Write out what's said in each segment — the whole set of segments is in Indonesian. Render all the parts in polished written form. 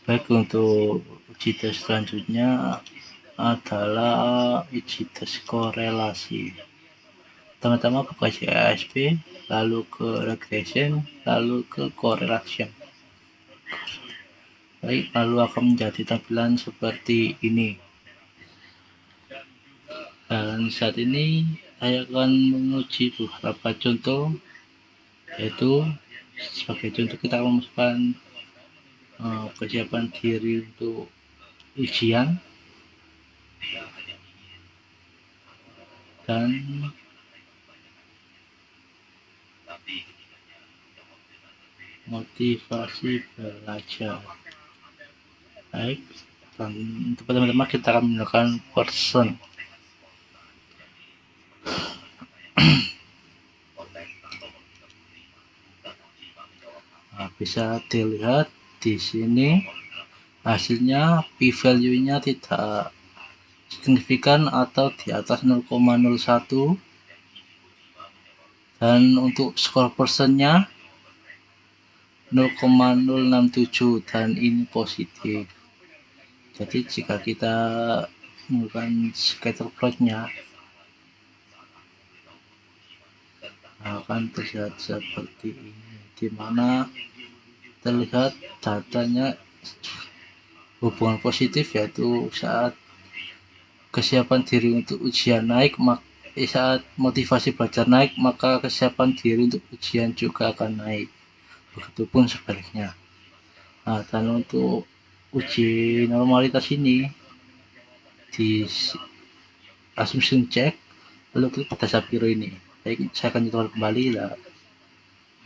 Baik, untuk uji tes selanjutnya adalah uji tes korelasi. Pertama-tama buka CASP, lalu ke regression, lalu ke correlation. Baik, lalu akan menjadi tampilan seperti ini. Dan saat ini saya akan menguji beberapa contoh, yaitu sebagai contoh kita akan memasukkan kesiapan diri untuk ujian dan motivasi belajar. Baik, dan untuk pertama-tama kita akan menggunakan person. Nah, bisa dilihat di sini hasilnya p-value-nya tidak signifikan atau di atas 0,01, dan untuk skor persennya 0,067, dan ini positif. Jadi jika kita menggunakan scatter plotnya akan terlihat seperti ini, dimana terlihat datanya hubungan positif, yaitu saat kesiapan diri untuk ujian naik, saat motivasi belajar naik, maka kesiapan diri untuk ujian juga akan naik. Begitupun sebaliknya. Nah, dan untuk uji normalitas ini di assumption check, lalu klik pada Shapiro ini. Baik, saya akan coba kembali lah.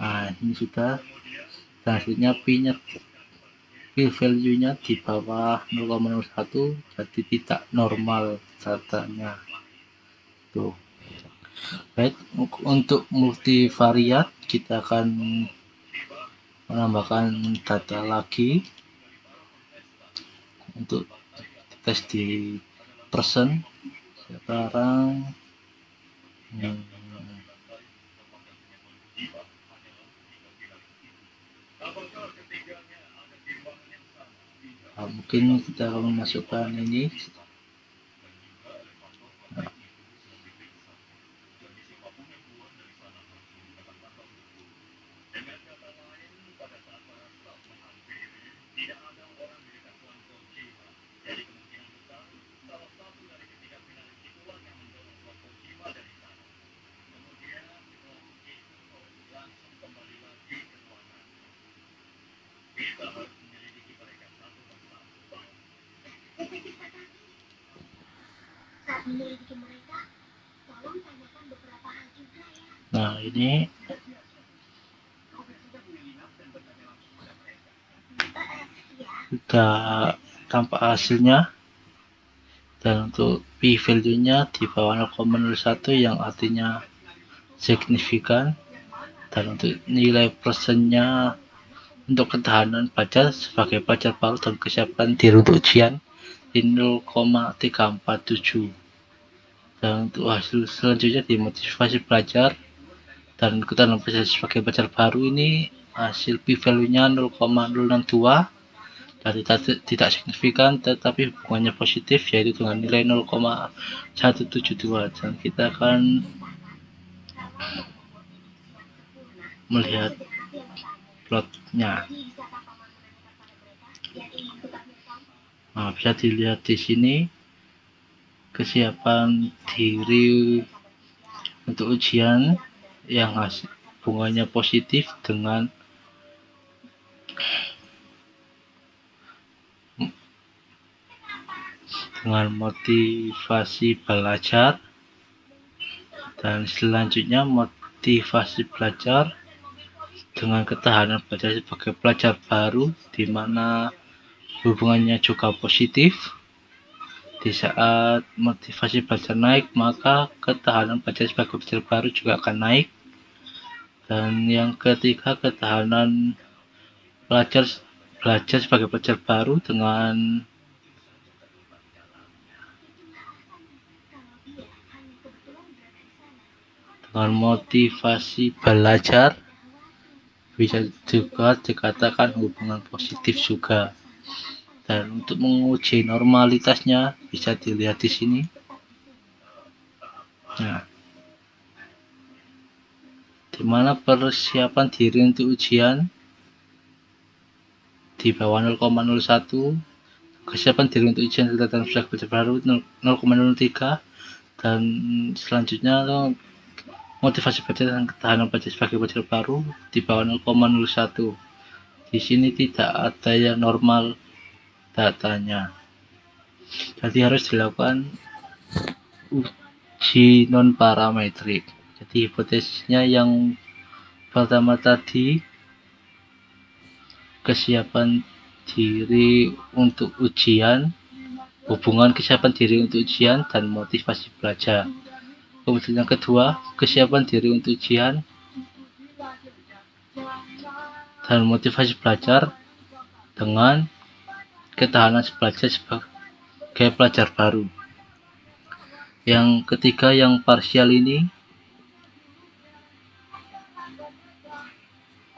Nah, ini sudah. Dan hasilnya p-value-nya di bawah 0,01, jadi tidak normal datanya. Tuh. Baik, untuk multivariat kita akan menambahkan data lagi untuk tes di person. Sekarang mungkin kita akan memasukkan ini. Nah, ini sudah tampak hasilnya, dan untuk p-value-nya di bawah 0,01 yang artinya signifikan, dan untuk nilai persennya untuk ketahanan belajar sebagai pelajar baru dan kesiapan diri untuk ujian di 0,347. Dan untuk hasil selanjutnya di motivasi belajar dan ketahanan belajar sebagai pelajar baru ini hasil p-value-nya 0,062 dan tidak signifikan, tetapi hubungannya positif, yaitu dengan nilai 0,172. Dan kita akan melihat plotnya. Nah, bisa dilihat di sini kesiapan diri untuk ujian yang hubungannya positif dengan motivasi belajar, dan selanjutnya motivasi belajar dengan ketahanan belajar sebagai pelajar baru, di mana hubungannya juga positif. Di saat motivasi belajar naik, maka ketahanan belajar sebagai pelajar baru juga akan naik. Dan yang ketiga, ketahanan belajar sebagai pelajar baru dengan motivasi belajar bisa juga dikatakan hubungan positif juga. Dan untuk menguji normalitasnya bisa dilihat di sini. Nah, dimana persiapan diri untuk ujian di bawah 0,01, kesiapan diri untuk ujian tentang sudah belajar baru 0,03, dan selanjutnya motivasi belajar dan ketahanan belajar sebagai belajar baru di bawah 0,01. Di sini tidak ada yang normal datanya, jadi harus dilakukan uji non parametrik. Jadi hipotesisnya yang pertama tadi, kesiapan diri untuk ujian, hubungan kesiapan diri untuk ujian dan motivasi belajar. Kemudian yang kedua, kesiapan diri untuk ujian dan motivasi belajar dengan ketahanan belajar sebagai pelajar baru. Yang ketiga, yang parsial ini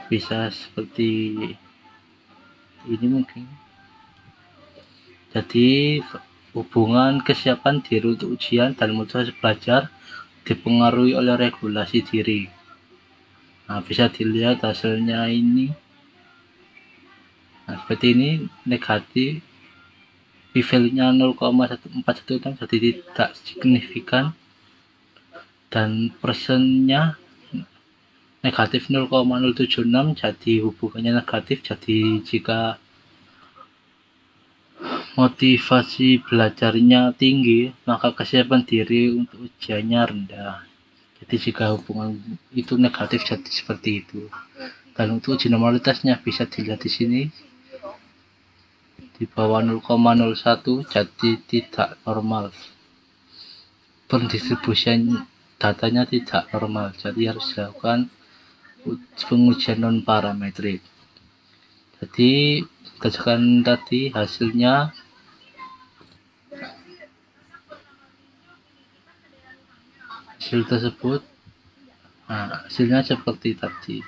bisa seperti ini mungkin. Jadi hubungan kesiapan diri untuk ujian dan motivasi belajar dipengaruhi oleh regulasi diri. Nah, bisa dilihat hasilnya ini. Nah, seperti ini, negatif, p-value-nya 0,1416, jadi tidak signifikan, dan persennya negatif 0,076, jadi hubungannya negatif. Jadi jika motivasi belajarnya tinggi, maka kesiapan diri untuk ujiannya rendah. Jadi jika hubungan itu negatif, jadi seperti itu. Dan untuk uji normalitasnya bisa dilihat di sini, di bawah 0,01, jadi tidak normal. Pendistribusian datanya tidak normal, jadi harus dilakukan pengujian non parametrik. Jadi berdasarkan tadi hasilnya, hasil tersebut, nah, hasilnya seperti tadi.